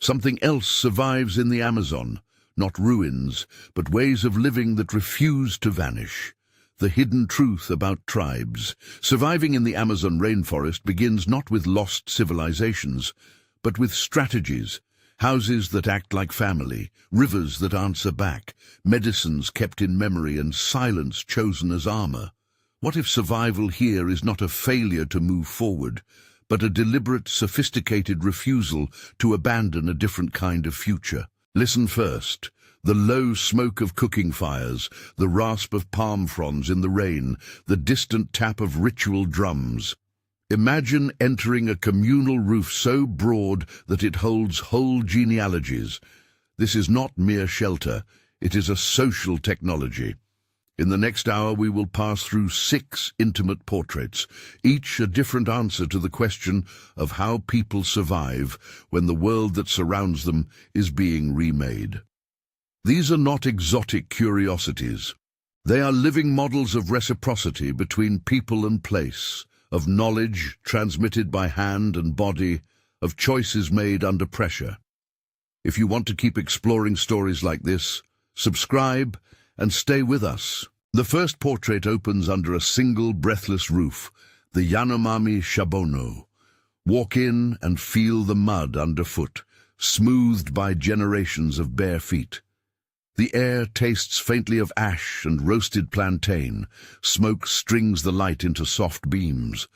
Something else survives in the Amazon, not ruins, but ways of living that refuse to vanish. The hidden truth about tribes. Surviving in the Amazon rainforest begins not with lost civilizations, but with strategies. Houses that act like family, rivers that answer back, medicines kept in memory and silence chosen as armor. What if survival here is not a failure to move forward, but a deliberate, sophisticated refusal to abandon a different kind of future? Listen first. The low smoke of cooking fires, the rasp of palm fronds in the rain, the distant tap of ritual drums. Imagine entering a communal roof so broad that it holds whole genealogies. This is not mere shelter, it is a social technology. In the next hour we will pass through 6 intimate portraits, each a different answer to the question of how people survive when the world that surrounds them is being remade. These are not exotic curiosities. They are living models of reciprocity between people and place, of knowledge transmitted by hand and body, of choices made under pressure. If you want to keep exploring stories like this, subscribe and stay with us. The first portrait opens under a single breathless roof, the Yanomami Shabono. Walk in and feel the mud underfoot, smoothed by generations of bare feet. The air tastes faintly of ash and roasted plantain. Smoke strings the light into soft beams.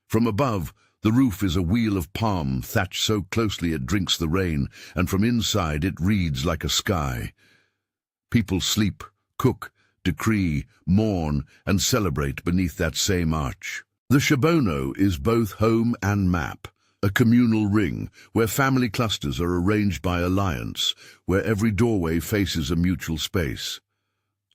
From above, the roof is a wheel of palm thatched so closely it drinks the rain, and from inside it reads like a sky. People sleep, cook, decree, mourn, and celebrate beneath that same arch. The Shabono is both home and map. A communal ring, where family clusters are arranged by alliance, where every doorway faces a mutual space.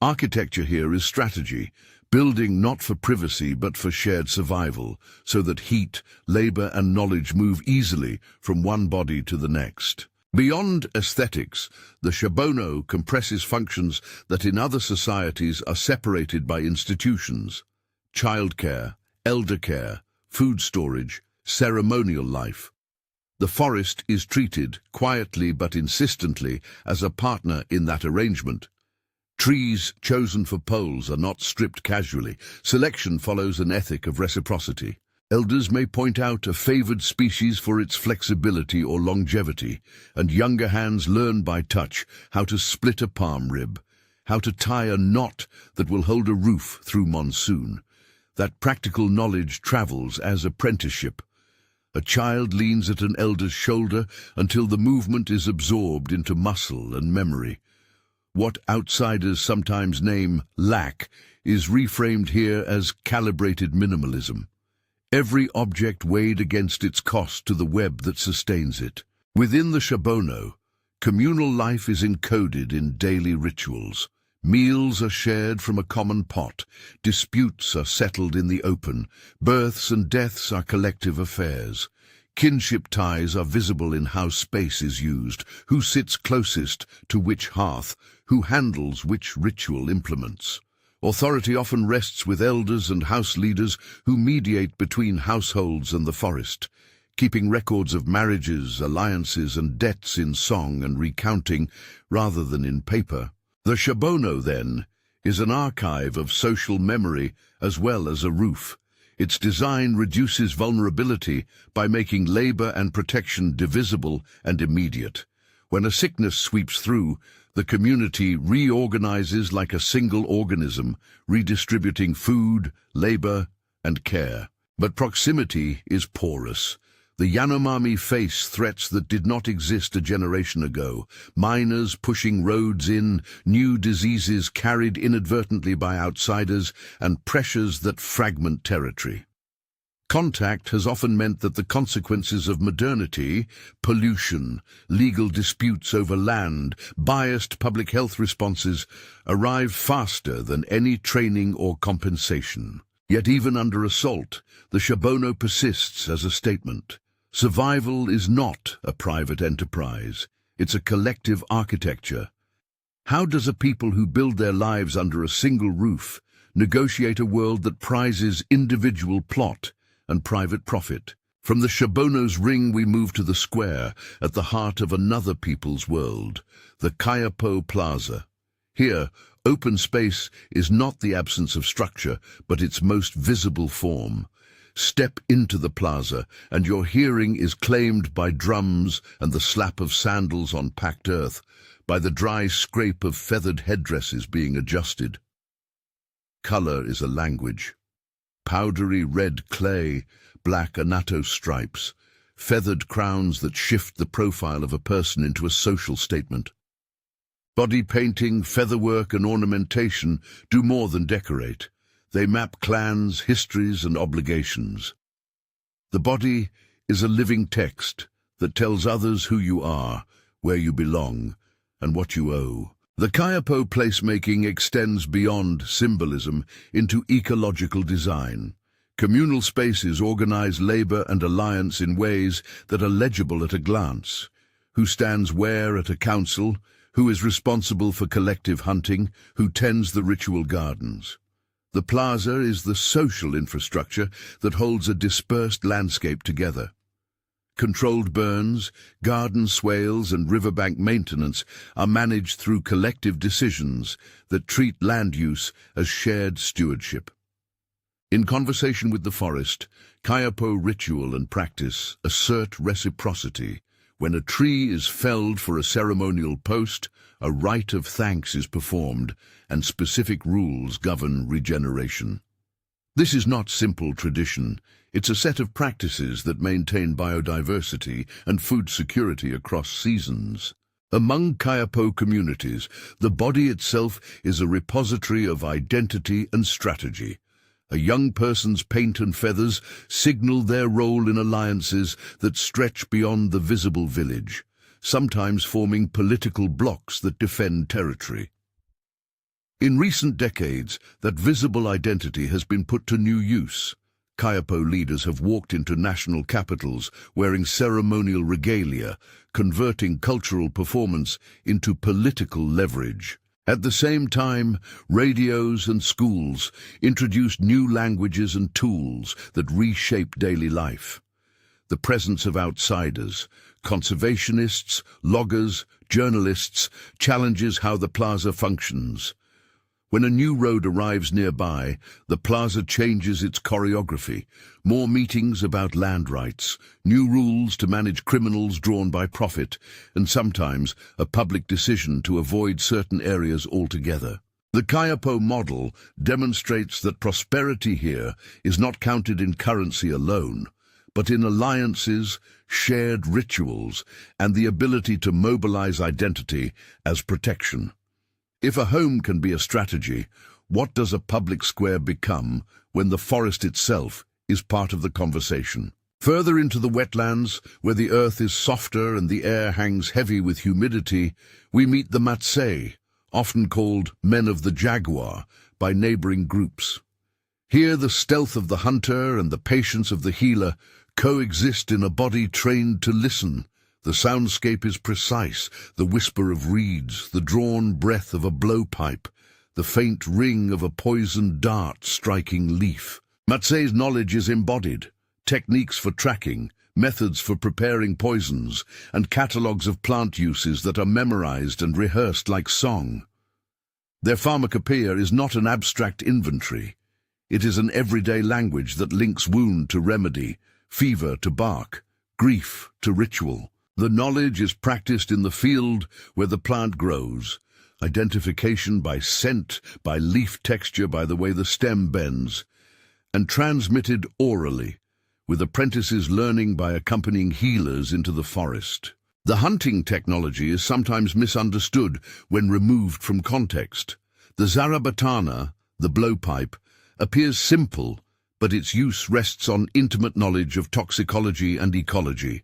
Architecture here is strategy, building not for privacy but for shared survival, so that heat, labor, and knowledge move easily from one body to the next. Beyond aesthetics, the Shabono compresses functions that in other societies are separated by institutions: childcare, elder care, food storage, ceremonial life. The forest is treated, quietly but insistently, as a partner in that arrangement. Trees chosen for poles are not stripped casually. Selection follows an ethic of reciprocity. Elders may point out a favored species for its flexibility or longevity, and younger hands learn by touch how to split a palm rib, how to tie a knot that will hold a roof through monsoon. That practical knowledge travels as apprenticeship. A child leans at an elder's shoulder until the movement is absorbed into muscle and memory. What outsiders sometimes name lack is reframed here as calibrated minimalism. Every object weighed against its cost to the web that sustains it. Within the Shabono, communal life is encoded in daily rituals. Meals are shared from a common pot, disputes are settled in the open, births and deaths are collective affairs. Kinship ties are visible in how space is used, who sits closest to which hearth, who handles which ritual implements. Authority often rests with elders and house leaders who mediate between households and the forest, keeping records of marriages, alliances, and debts in song and recounting rather than in paper. The Shabono, then, is an archive of social memory as well as a roof. Its design reduces vulnerability by making labor and protection divisible and immediate. When a sickness sweeps through, the community reorganizes like a single organism, redistributing food, labor, and care. But proximity is porous. The Yanomami face threats that did not exist a generation ago. Miners pushing roads in, new diseases carried inadvertently by outsiders, and pressures that fragment territory. Contact has often meant that the consequences of modernity, pollution, legal disputes over land, biased public health responses, arrive faster than any training or compensation. Yet even under assault, the Shabono persists as a statement. Survival is not a private enterprise. It's a collective architecture. How does a people who build their lives under a single roof negotiate a world that prizes individual plot and private profit? From the Shabono's ring we move to the square, at the heart of another people's world, the Kayapo Plaza. Here, open space is not the absence of structure, but its most visible form. Step into the plaza, and your hearing is claimed by drums and the slap of sandals on packed earth, by the dry scrape of feathered headdresses being adjusted. Color is a language. Powdery red clay, black anato stripes, feathered crowns that shift the profile of a person into a social statement. Body painting, featherwork, and ornamentation do more than decorate. They map clans, histories, and obligations. The body is a living text that tells others who you are, where you belong, and what you owe. The Kayapo placemaking extends beyond symbolism into ecological design. Communal spaces organize labor and alliance in ways that are legible at a glance. Who stands where at a council? Who is responsible for collective hunting? Who tends the ritual gardens? The plaza is the social infrastructure that holds a dispersed landscape together. Controlled burns, garden swales, and riverbank maintenance are managed through collective decisions that treat land use as shared stewardship. In conversation with the forest, Kayapo ritual and practice assert reciprocity. When a tree is felled for a ceremonial post, a rite of thanks is performed, and specific rules govern regeneration. This is not simple tradition. It's a set of practices that maintain biodiversity and food security across seasons. Among Kayapo communities, the body itself is a repository of identity and strategy. A young person's paint and feathers signal their role in alliances that stretch beyond the visible village, sometimes forming political blocs that defend territory. In recent decades, that visible identity has been put to new use. Kayapo leaders have walked into national capitals wearing ceremonial regalia, converting cultural performance into political leverage. At the same time, radios and schools introduced new languages and tools that reshape daily life. The presence of outsiders, conservationists, loggers, journalists, challenges how the plaza functions. When a new road arrives nearby, the plaza changes its choreography. More meetings about land rights, new rules to manage criminals drawn by profit, and sometimes a public decision to avoid certain areas altogether. The Kayapo model demonstrates that prosperity here is not counted in currency alone, but in alliances, shared rituals, and the ability to mobilize identity as protection. If a home can be a strategy, what does a public square become when the forest itself is part of the conversation? Further into the wetlands, where the earth is softer and the air hangs heavy with humidity, we meet the Matsei, often called men of the jaguar, by neighboring groups. Here the stealth of the hunter and the patience of the healer coexist in a body trained to listen. The soundscape is precise, the whisper of reeds, the drawn breath of a blowpipe, the faint ring of a poisoned dart striking leaf. Matsei's knowledge is embodied, techniques for tracking, methods for preparing poisons, and catalogues of plant uses that are memorized and rehearsed like song. Their pharmacopoeia is not an abstract inventory. It is an everyday language that links wound to remedy, fever to bark, grief to ritual. The knowledge is practiced in the field where the plant grows, identification by scent, by leaf texture, by the way the stem bends, and transmitted orally, with apprentices learning by accompanying healers into the forest. The hunting technology is sometimes misunderstood when removed from context. The zarabatana, the blowpipe, appears simple, but its use rests on intimate knowledge of toxicology and ecology.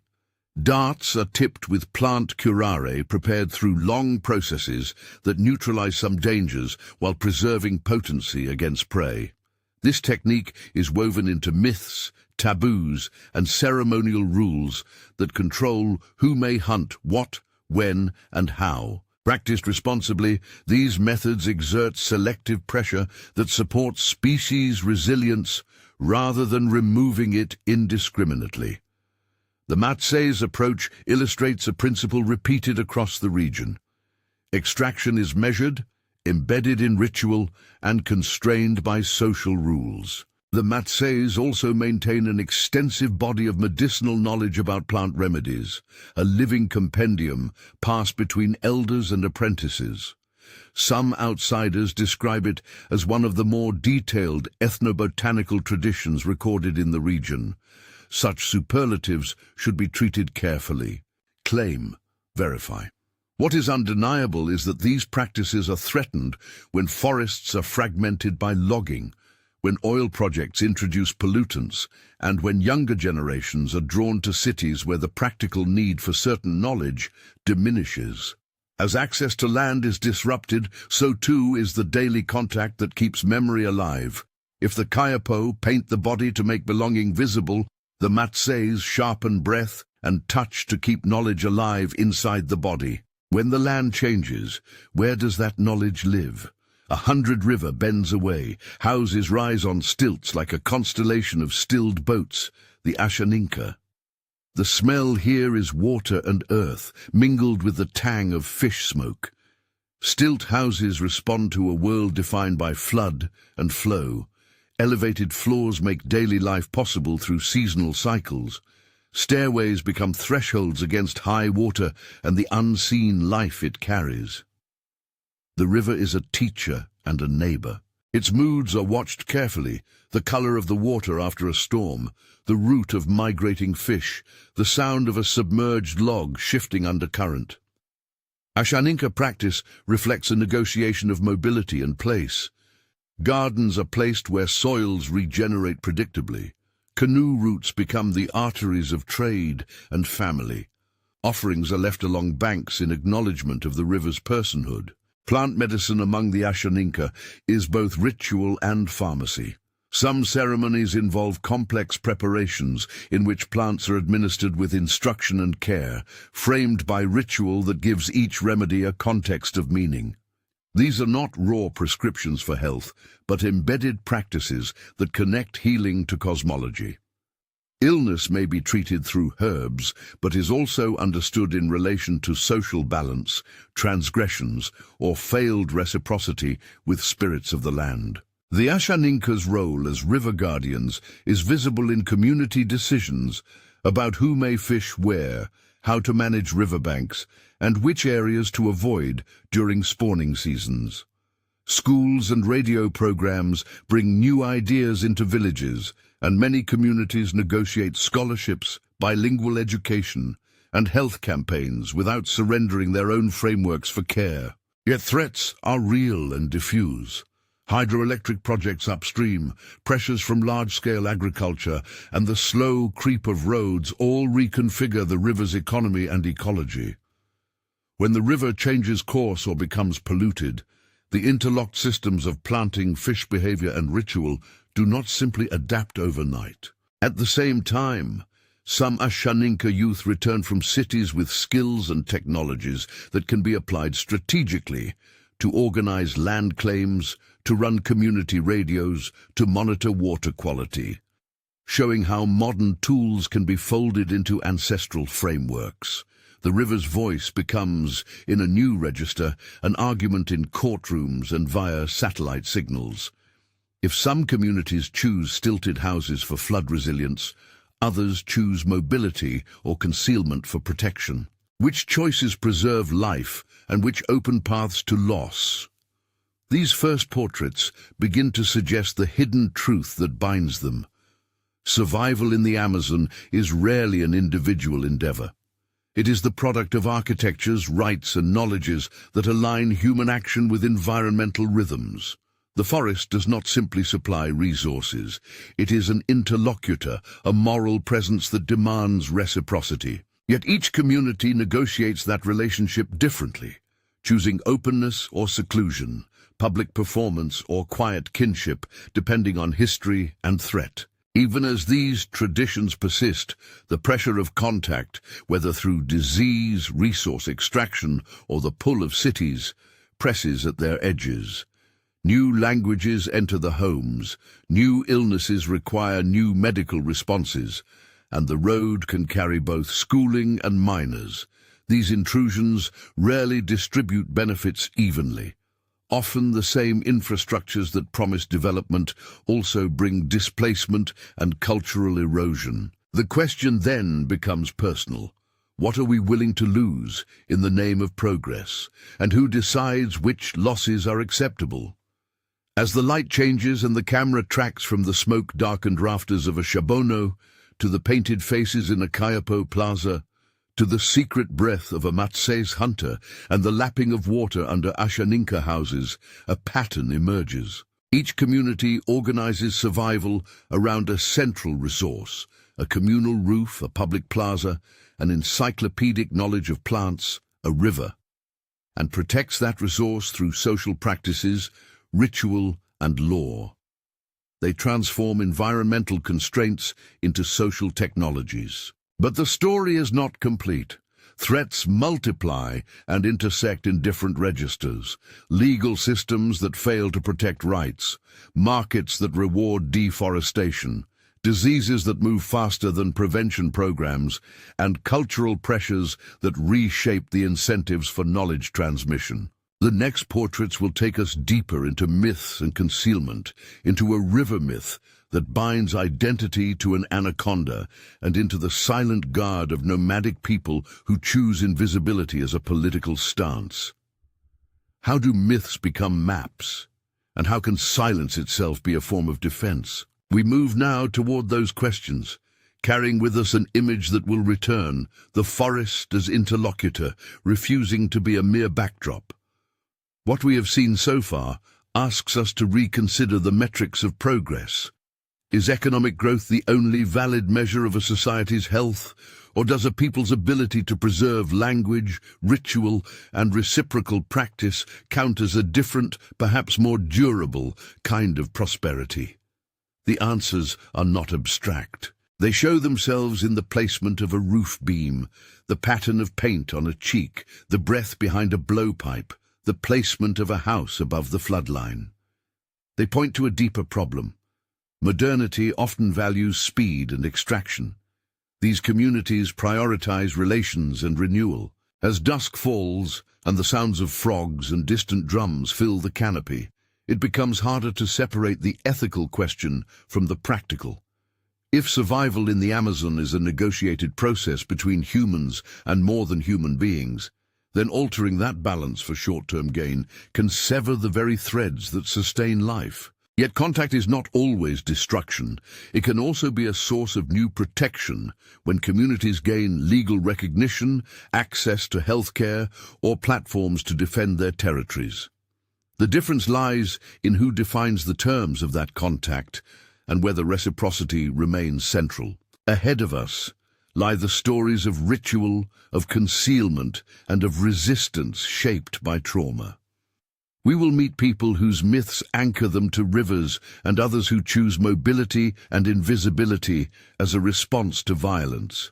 Darts are tipped with plant curare prepared through long processes that neutralize some dangers while preserving potency against prey. This technique is woven into myths, taboos, and ceremonial rules that control who may hunt what, when, and how. Practiced responsibly, these methods exert selective pressure that supports species resilience rather than removing it indiscriminately. The Matse's approach illustrates a principle repeated across the region. Extraction is measured, embedded in ritual, and constrained by social rules. The Matse's also maintain an extensive body of medicinal knowledge about plant remedies, a living compendium passed between elders and apprentices. Some outsiders describe it as one of the more detailed ethnobotanical traditions recorded in the region. Such superlatives should be treated carefully. Claim, verify. What is undeniable is that these practices are threatened when forests are fragmented by logging, when oil projects introduce pollutants, and when younger generations are drawn to cities where the practical need for certain knowledge diminishes. As access to land is disrupted, so too is the daily contact that keeps memory alive. If the Kayapo paint the body to make belonging visible, the Matse's sharpen breath and touch to keep knowledge alive inside the body. When the land changes, where does that knowledge live? 100 river bends away, houses rise on stilts like a constellation of stilled boats, the Ashaninka. The smell here is water and earth, mingled with the tang of fish smoke. Stilt houses respond to a world defined by flood and flow. Elevated floors make daily life possible through seasonal cycles. Stairways become thresholds against high water and the unseen life it carries. The river is a teacher and a neighbor. Its moods are watched carefully, the color of the water after a storm, the route of migrating fish, the sound of a submerged log shifting under current. Ashaninka practice reflects a negotiation of mobility and place. Gardens are placed where soils regenerate predictably. Canoe routes become the arteries of trade and family. Offerings are left along banks in acknowledgement of the river's personhood. Plant medicine among the Ashaninka is both ritual and pharmacy. Some ceremonies involve complex preparations in which plants are administered with instruction and care, framed by ritual that gives each remedy a context of meaning. These are not raw prescriptions for health, but embedded practices that connect healing to cosmology. Illness may be treated through herbs, but is also understood in relation to social balance, transgressions, or failed reciprocity with spirits of the land. The Ashaninka's role as river guardians is visible in community decisions about who may fish where, how to manage riverbanks, and which areas to avoid during spawning seasons. Schools and radio programs bring new ideas into villages, and many communities negotiate scholarships, bilingual education, and health campaigns without surrendering their own frameworks for care. Yet threats are real and diffuse. Hydroelectric projects upstream, pressures from large-scale agriculture, and the slow creep of roads all reconfigure the river's economy and ecology. When the river changes course or becomes polluted, the interlocked systems of planting, fish behavior, and ritual do not simply adapt overnight. At the same time, some Ashaninka youth return from cities with skills and technologies that can be applied strategically to organize land claims, to run community radios, to monitor water quality, showing how modern tools can be folded into ancestral frameworks. The river's voice becomes, in a new register, an argument in courtrooms and via satellite signals. If some communities choose stilted houses for flood resilience, others choose mobility or concealment for protection. Which choices preserve life and which open paths to loss? These first portraits begin to suggest the hidden truth that binds them. Survival in the Amazon is rarely an individual endeavor. It is the product of architectures, rites, and knowledges that align human action with environmental rhythms. The forest does not simply supply resources. It is an interlocutor, a moral presence that demands reciprocity. Yet each community negotiates that relationship differently, choosing openness or seclusion, public performance or quiet kinship, depending on history and threat. Even as these traditions persist, the pressure of contact, whether through disease, resource extraction, or the pull of cities, presses at their edges. New languages enter the homes, new illnesses require new medical responses, and the road can carry both schooling and miners. These intrusions rarely distribute benefits evenly. Often the same infrastructures that promise development also bring displacement and cultural erosion. The question then becomes personal. What are we willing to lose in the name of progress? And who decides which losses are acceptable? As the light changes and the camera tracks from the smoke-darkened rafters of a Shabono to the painted faces in a Kayapo plaza, to the secret breath of a Matses hunter and the lapping of water under Ashaninka houses, a pattern emerges. Each community organizes survival around a central resource, a communal roof, a public plaza, an encyclopedic knowledge of plants, a river, and protects that resource through social practices, ritual, and law. They transform environmental constraints into social technologies. But the story is not complete. Threats multiply and intersect in different registers. Legal systems that fail to protect rights, markets that reward deforestation, diseases that move faster than prevention programs, and cultural pressures that reshape the incentives for knowledge transmission. The next portraits will take us deeper into myths and concealment, into a river myth that binds identity to an anaconda, and into the silent guard of nomadic people who choose invisibility as a political stance. How do myths become maps? And how can silence itself be a form of defense? We move now toward those questions, carrying with us an image that will return, the forest as interlocutor, refusing to be a mere backdrop. What we have seen so far asks us to reconsider the metrics of progress. Is economic growth the only valid measure of a society's health, or does a people's ability to preserve language, ritual, and reciprocal practice count as a different, perhaps more durable, kind of prosperity? The answers are not abstract. They show themselves in the placement of a roof beam, the pattern of paint on a cheek, the breath behind a blowpipe, the placement of a house above the floodline. They point to a deeper problem. Modernity often values speed and extraction. These communities prioritize relations and renewal. As dusk falls and the sounds of frogs and distant drums fill the canopy, it becomes harder to separate the ethical question from the practical. If survival in the Amazon is a negotiated process between humans and more than human beings, then altering that balance for short-term gain can sever the very threads that sustain life. Yet contact is not always destruction. It can also be a source of new protection when communities gain legal recognition, access to healthcare, or platforms to defend their territories. The difference lies in who defines the terms of that contact and whether reciprocity remains central. Ahead of us lie the stories of ritual, of concealment, and of resistance shaped by trauma. We will meet people whose myths anchor them to rivers and others who choose mobility and invisibility as a response to violence.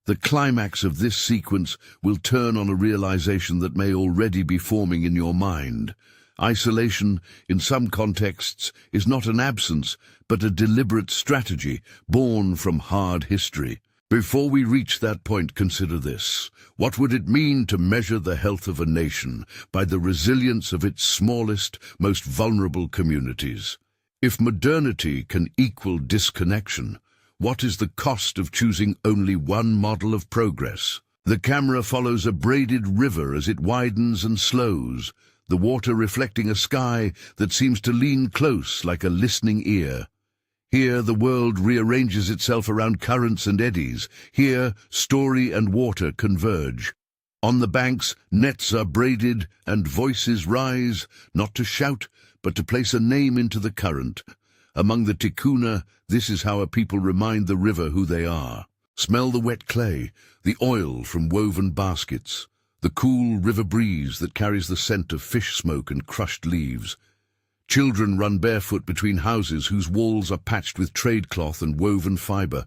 The climax of this sequence will turn on a realization that may already be forming in your mind. Isolation, in some contexts, is not an absence, but a deliberate strategy born from hard history. Before we reach that point, consider this. What would it mean to measure the health of a nation by the resilience of its smallest, most vulnerable communities? If modernity can equal disconnection, what is the cost of choosing only one model of progress? The camera follows a braided river as it widens and slows, the water reflecting a sky that seems to lean close like a listening ear. Here the world rearranges itself around currents and eddies. Here story and water converge. On the banks, nets are braided and voices rise, not to shout, but to place a name into the current. Among the Tikuna, this is how a people remind the river who they are. Smell the wet clay, the oil from woven baskets, the cool river breeze that carries the scent of fish smoke and crushed leaves. Children run barefoot between houses whose walls are patched with trade cloth and woven fiber.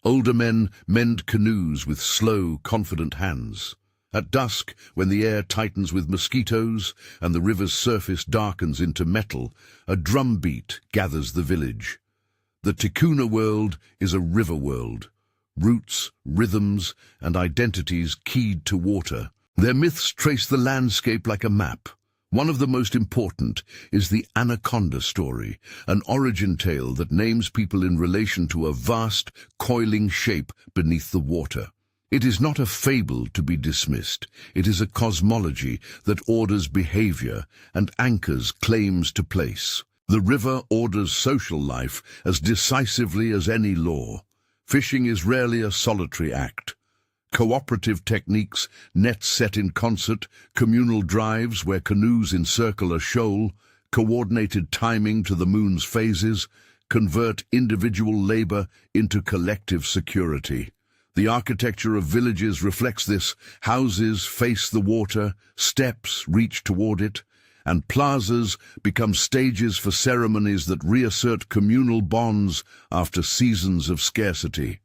Older men mend canoes with slow, confident hands. At dusk, when the air tightens with mosquitoes and the river's surface darkens into metal, a drumbeat gathers the village. The Tikuna world is a river world. roots, rhythms, and identities keyed to water. Their myths trace the landscape like a map. One of the most important is the Anaconda story, an origin tale that names people in relation to a vast, coiling shape beneath the water. It is not a fable to be dismissed. It is a cosmology that orders behavior and anchors claims to place. The river orders social life as decisively as any law. Fishing is rarely a solitary act. Cooperative techniques, nets set in concert, communal drives where canoes encircle a shoal, coordinated timing to the moon's phases, convert individual labor into collective security. The architecture of villages reflects this. Houses face the water, steps reach toward it, and plazas become stages for ceremonies that reassert communal bonds after seasons of scarcity.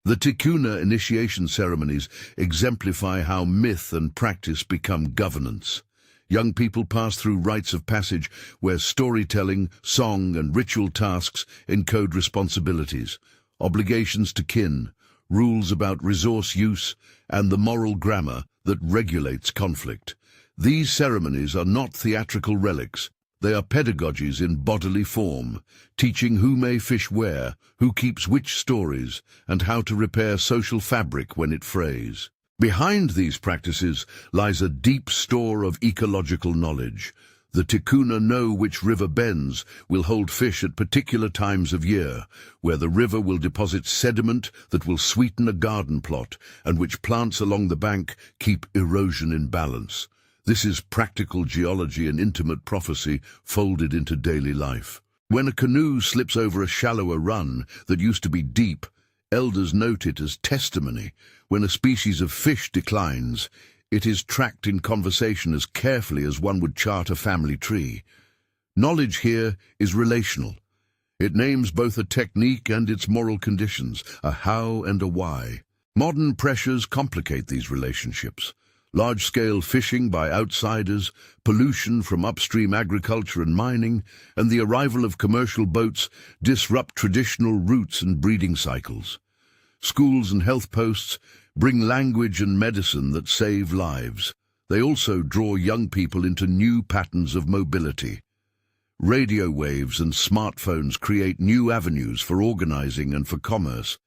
The Ticuna initiation ceremonies exemplify how myth and practice become governance. Young people pass through rites of passage where storytelling, song, and ritual tasks encode responsibilities, obligations to kin, rules about resource use, and the moral grammar that regulates conflict. These ceremonies are not theatrical relics. They are pedagogies in bodily form, teaching who may fish where, who keeps which stories, and how to repair social fabric when it frays. Behind these practices lies a deep store of ecological knowledge. The Ticuna know which river bends will hold fish at particular times of year, where the river will deposit sediment that will sweeten a garden plot, and which plants along the bank keep erosion in balance. This is practical geology and intimate prophecy folded into daily life. When a canoe slips over a shallower run that used to be deep, elders note it as testimony. When a species of fish declines, it is tracked in conversation as carefully as one would chart a family tree. Knowledge here is relational. It names both a technique and its moral conditions, a how and a why. Modern pressures complicate these relationships. Large-scale fishing by outsiders, pollution from upstream agriculture and mining, and the arrival of commercial boats disrupt traditional routes and breeding cycles. Schools and health posts bring language and medicine that save lives. They also draw young people into new patterns of mobility. Radio waves and smartphones create new avenues for organizing and for commerce,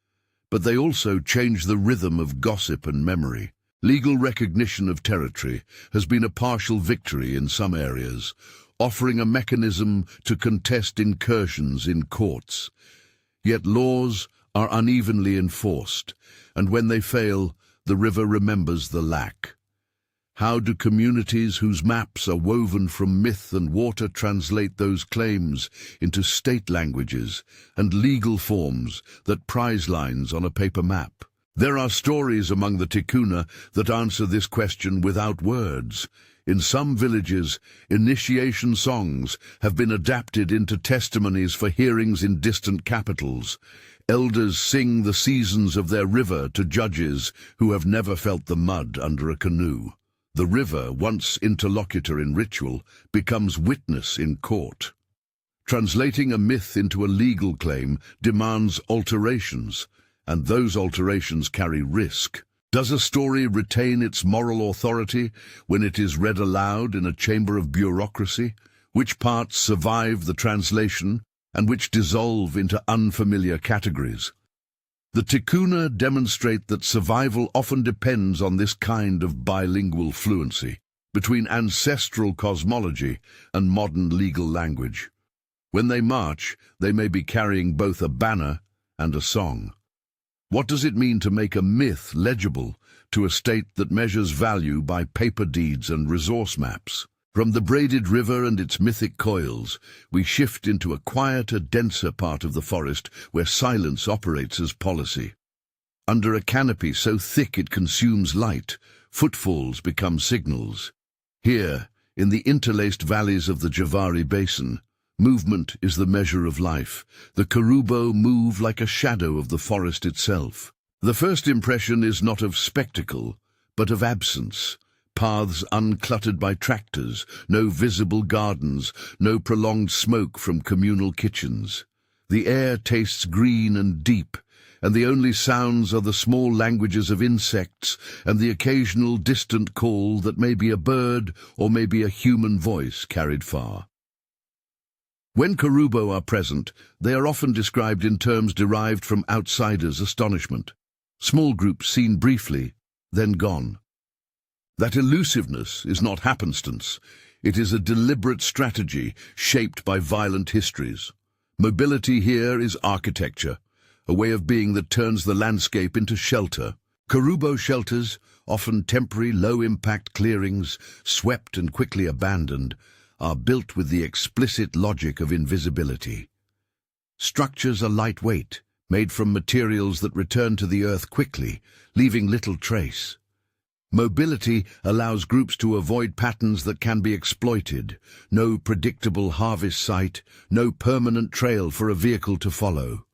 but they also change the rhythm of gossip and memory. Legal recognition of territory has been a partial victory in some areas, offering a mechanism to contest incursions in courts. Yet laws are unevenly enforced, and when they fail, the river remembers the lack. How do communities whose maps are woven from myth and water translate those claims into state languages and legal forms that prize lines on a paper map? There are stories among the Ticuna that answer this question without words. In some villages, initiation songs have been adapted into testimonies for hearings in distant capitals. Elders sing the seasons of their river to judges who have never felt the mud under a canoe. The river, once interlocutor in ritual, becomes witness in court. Translating a myth into a legal claim demands alterations, and those alterations carry risk. Does a story retain its moral authority when it is read aloud in a chamber of bureaucracy? Which parts survive the translation and which dissolve into unfamiliar categories? The Ticuna demonstrate that survival often depends on this kind of bilingual fluency between ancestral cosmology and modern legal language. When they march, they may be carrying both a banner and a song. What does it mean to make a myth legible to a state that measures value by paper deeds and resource maps? From the braided river and its mythic coils, we shift into a quieter, denser part of the forest where silence operates as policy. Under a canopy so thick it consumes light, footfalls become signals. Here, in the interlaced valleys of the Javari Basin, movement is the measure of life. The Karubo move like a shadow of the forest itself. The first impression is not of spectacle, but of absence. Paths uncluttered by tractors, no visible gardens, no prolonged smoke from communal kitchens. The air tastes green and deep, and the only sounds are the small languages of insects and the occasional distant call that may be a bird or may be a human voice carried far. When Karubo are present, they are often described in terms derived from outsiders' astonishment. Small groups seen briefly, then gone. That elusiveness is not happenstance. It is a deliberate strategy shaped by violent histories. Mobility here is architecture, a way of being that turns the landscape into shelter. Karubo shelters, often temporary low-impact clearings, swept and quickly abandoned, are built with the explicit logic of invisibility. Structures are lightweight, made from materials that return to the earth quickly, leaving little trace. Mobility allows groups to avoid patterns that can be exploited. No predictable harvest site, no permanent trail for a vehicle to follow.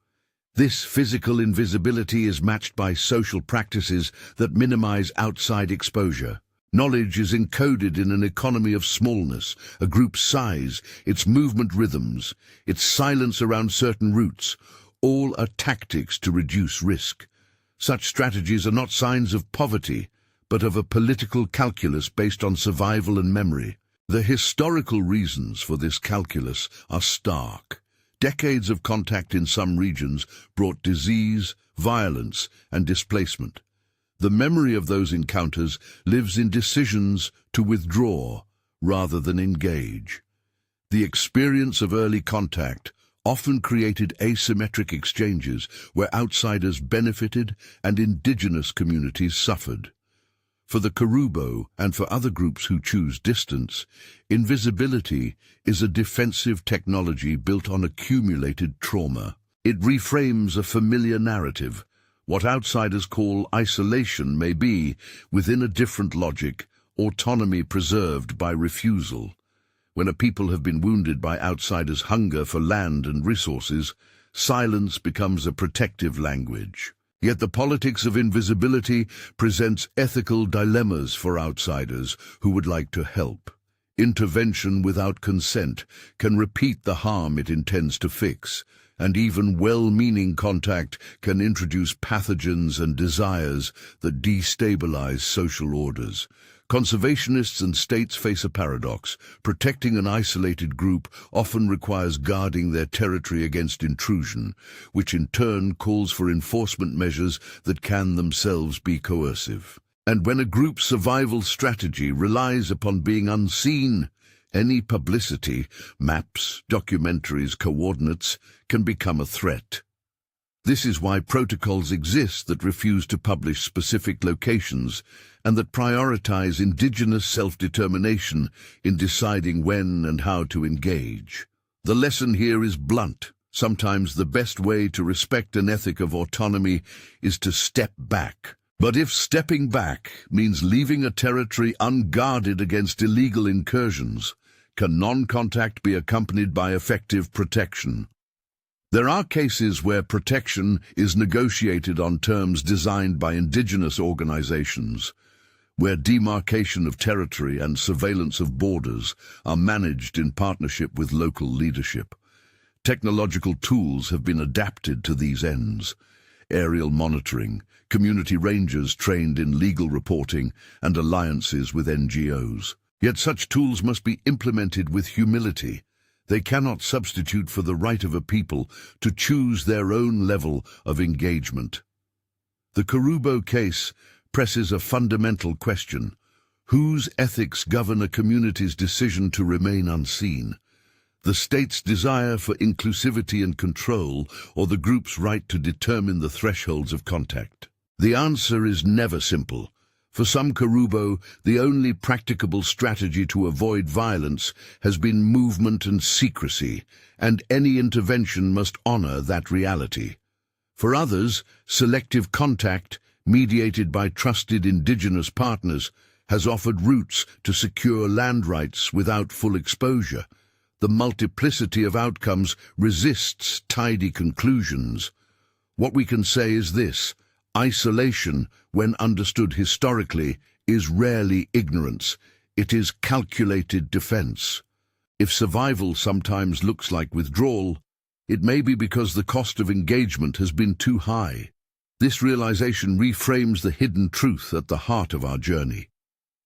This physical invisibility is matched by social practices that minimize outside exposure. Knowledge is encoded in an economy of smallness, a group's size, its movement rhythms, its silence around certain routes. All are tactics to reduce risk. Such strategies are not signs of poverty, but of a political calculus based on survival and memory. The historical reasons for this calculus are stark. Decades of contact in some regions brought disease, violence, and displacement. The memory of those encounters lives in decisions to withdraw rather than engage. The experience of early contact often created asymmetric exchanges where outsiders benefited and indigenous communities suffered. For the Karubo and for other groups who choose distance, invisibility is a defensive technology built on accumulated trauma. It reframes a familiar narrative. What outsiders call isolation may be, within a different logic, autonomy preserved by refusal. When a people have been wounded by outsiders' hunger for land and resources, silence becomes a protective language. Yet the politics of invisibility presents ethical dilemmas for outsiders who would like to help. Intervention without consent can repeat the harm it intends to fix, and even well-meaning contact can introduce pathogens and desires that destabilize social orders. Conservationists and states face a paradox. Protecting an isolated group often requires guarding their territory against intrusion, which in turn calls for enforcement measures that can themselves be coercive. And when a group's survival strategy relies upon being unseen, any publicity, maps, documentaries, coordinates, can become a threat. This is why protocols exist that refuse to publish specific locations and that prioritize indigenous self-determination in deciding when and how to engage. The lesson here is blunt. Sometimes the best way to respect an ethic of autonomy is to step back. But if stepping back means leaving a territory unguarded against illegal incursions, can non-contact be accompanied by effective protection? There are cases where protection is negotiated on terms designed by indigenous organizations, where demarcation of territory and surveillance of borders are managed in partnership with local leadership. Technological tools have been adapted to these ends. Aerial monitoring, community rangers trained in legal reporting, and alliances with NGOs. Yet such tools must be implemented with humility. They cannot substitute for the right of a people to choose their own level of engagement. The Karubo case presses a fundamental question. Whose ethics govern a community's decision to remain unseen? The state's desire for inclusivity and control, or the group's right to determine the thresholds of contact? The answer is never simple. For some Karubo, the only practicable strategy to avoid violence has been movement and secrecy, and any intervention must honor that reality. For others, selective contact, mediated by trusted indigenous partners, has offered routes to secure land rights without full exposure. The multiplicity of outcomes resists tidy conclusions. What we can say is this: isolation, when understood historically, is rarely ignorance. It is calculated defense. If survival sometimes looks like withdrawal, it may be because the cost of engagement has been too high. This realization reframes the hidden truth at the heart of our journey.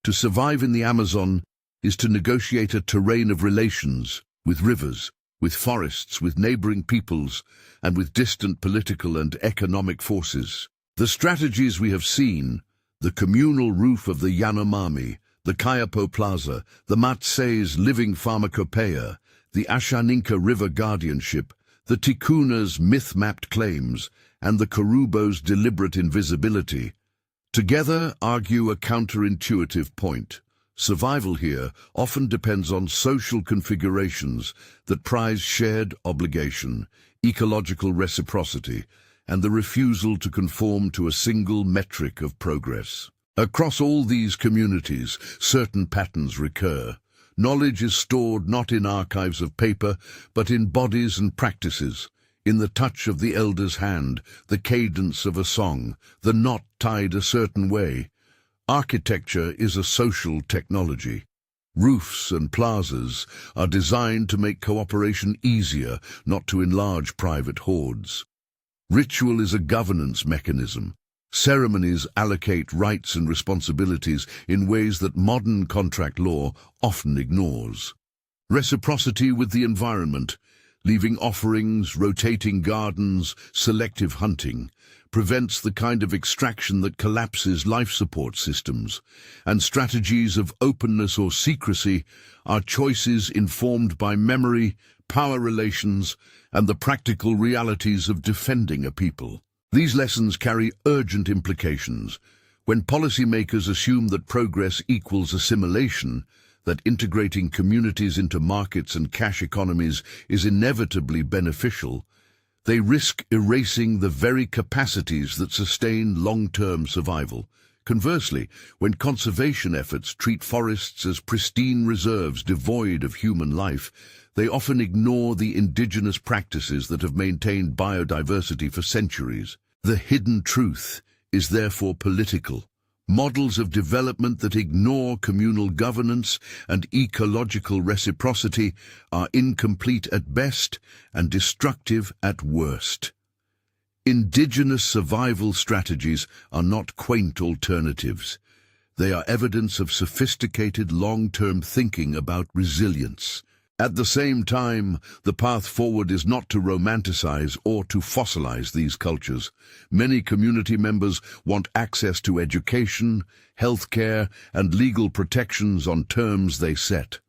To survive in the Amazon is to negotiate a terrain of relations with rivers, with forests, with neighboring peoples, and with distant political and economic forces. The strategies we have seen, the communal roof of the Yanomami, the Kayapo Plaza, the Matse's living pharmacopoeia, the Ashaninka River guardianship, the Tikuna's myth-mapped claims, and the Karubo's deliberate invisibility, together argue a counterintuitive point. Survival here often depends on social configurations that prize shared obligation, ecological reciprocity, and the refusal to conform to a single metric of progress. Across all these communities, certain patterns recur. Knowledge is stored not in archives of paper, but in bodies and practices, in the touch of the elder's hand, the cadence of a song, the knot tied a certain way. Architecture is a social technology. Roofs and plazas are designed to make cooperation easier, not to enlarge private hordes. Ritual is a governance mechanism. Ceremonies allocate rights and responsibilities in ways that modern contract law often ignores. Reciprocity with the environment, leaving offerings, rotating gardens, selective hunting, prevents the kind of extraction that collapses life support systems, and strategies of openness or secrecy are choices informed by memory, power relations, and the practical realities of defending a people. These lessons carry urgent implications. When policymakers assume that progress equals assimilation, that integrating communities into markets and cash economies is inevitably beneficial, they risk erasing the very capacities that sustain long-term survival. Conversely, when conservation efforts treat forests as pristine reserves devoid of human life, they often ignore the indigenous practices that have maintained biodiversity for centuries. The hidden truth is therefore political. Models of development that ignore communal governance and ecological reciprocity are incomplete at best and destructive at worst. Indigenous survival strategies are not quaint alternatives. They are evidence of sophisticated long-term thinking about resilience. At the same time, the path forward is not to romanticize or to fossilize these cultures. Many community members want access to education, healthcare, and legal protections on terms they set.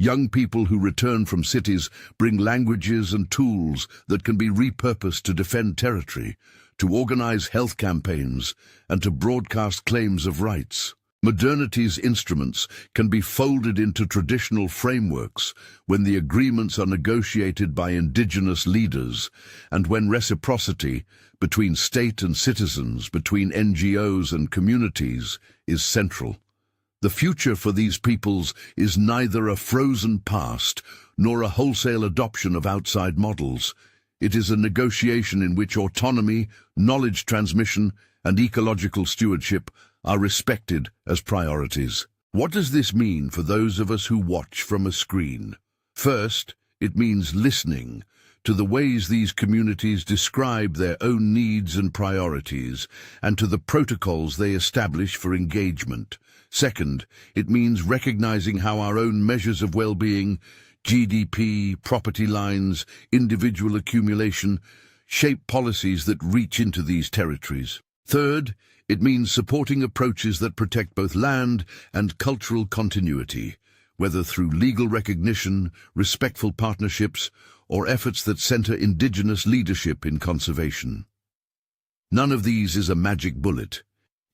Young people who return from cities bring languages and tools that can be repurposed to defend territory, to organize health campaigns, and to broadcast claims of rights. Modernity's instruments can be folded into traditional frameworks when the agreements are negotiated by indigenous leaders and when reciprocity between state and citizens, between NGOs and communities, is central. The future for these peoples is neither a frozen past nor a wholesale adoption of outside models. It is a negotiation in which autonomy, knowledge transmission, and ecological stewardship are respected as priorities. What does this mean for those of us who watch from a screen? First, it means listening to the ways these communities describe their own needs and priorities, and to the protocols they establish for engagement. Second, it means recognizing how our own measures of well-being, GDP, property lines, individual accumulation, shape policies that reach into these territories. Third, it means supporting approaches that protect both land and cultural continuity, whether through legal recognition, respectful partnerships, or efforts that center indigenous leadership in conservation. None of these is a magic bullet.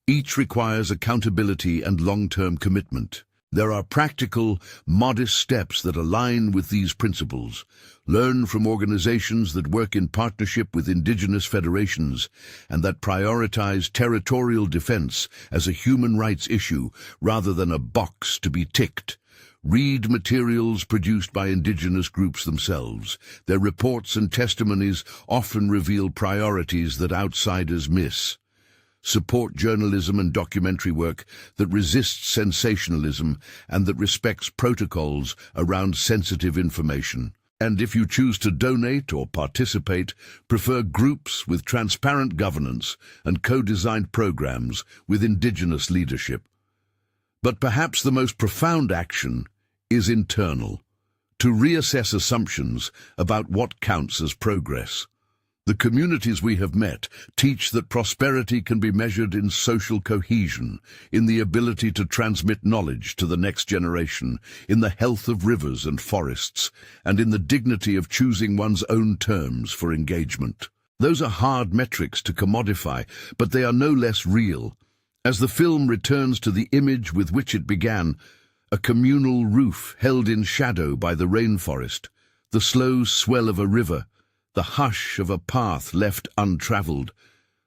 Each requires accountability and long-term commitment. There are practical, modest steps that align with these principles. Learn from organizations that work in partnership with indigenous federations and that prioritize territorial defense as a human rights issue rather than a box to be ticked. Read materials produced by indigenous groups themselves. Their reports and testimonies often reveal priorities that outsiders miss. Support journalism and documentary work that resists sensationalism and that respects protocols around sensitive information. And if you choose to donate or participate, prefer groups with transparent governance and co-designed programs with indigenous leadership. But perhaps the most profound action is internal, to reassess assumptions about what counts as progress. The communities we have met teach that prosperity can be measured in social cohesion, in the ability to transmit knowledge to the next generation, in the health of rivers and forests, and in the dignity of choosing one's own terms for engagement. Those are hard metrics to commodify, but they are no less real. As the film returns to the image with which it began, a communal roof held in shadow by the rainforest, the slow swell of a river, the hush of a path left untraveled,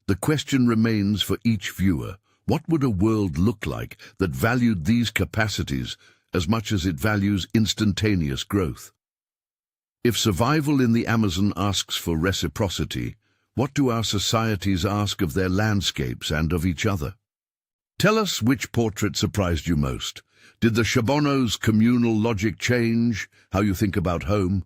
the question remains for each viewer: what would a world look like that valued these capacities as much as it values instantaneous growth? If survival in the Amazon asks for reciprocity, what do our societies ask of their landscapes and of each other? Tell us which portrait surprised you most. Did the Shabono's communal logic change how you think about home?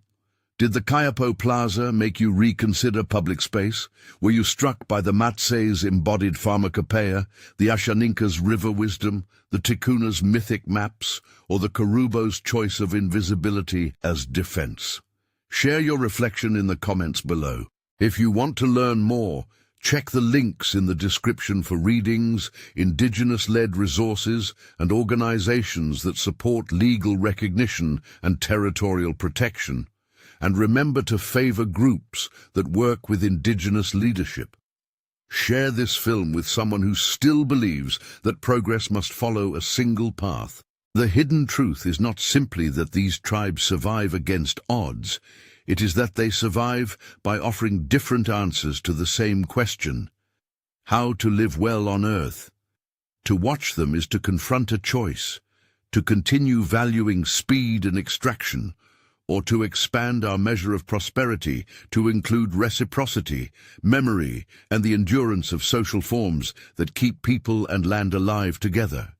Did the Kayapo Plaza make you reconsider public space? Were you struck by the Matse's embodied pharmacopoeia, the Ashaninka's river wisdom, the Ticuna's mythic maps, or the Karubo's choice of invisibility as defense? Share your reflection in the comments below. If you want to learn more, check the links in the description for readings, indigenous-led resources, and organizations that support legal recognition and territorial protection. And remember to favor groups that work with indigenous leadership. Share this film with someone who still believes that progress must follow a single path. The hidden truth is not simply that these tribes survive against odds. It is that they survive by offering different answers to the same question: how to live well on Earth. To watch them is to confront a choice: to continue valuing speed and extraction, or to expand our measure of prosperity to include reciprocity, memory, and the endurance of social forms that keep people and land alive together.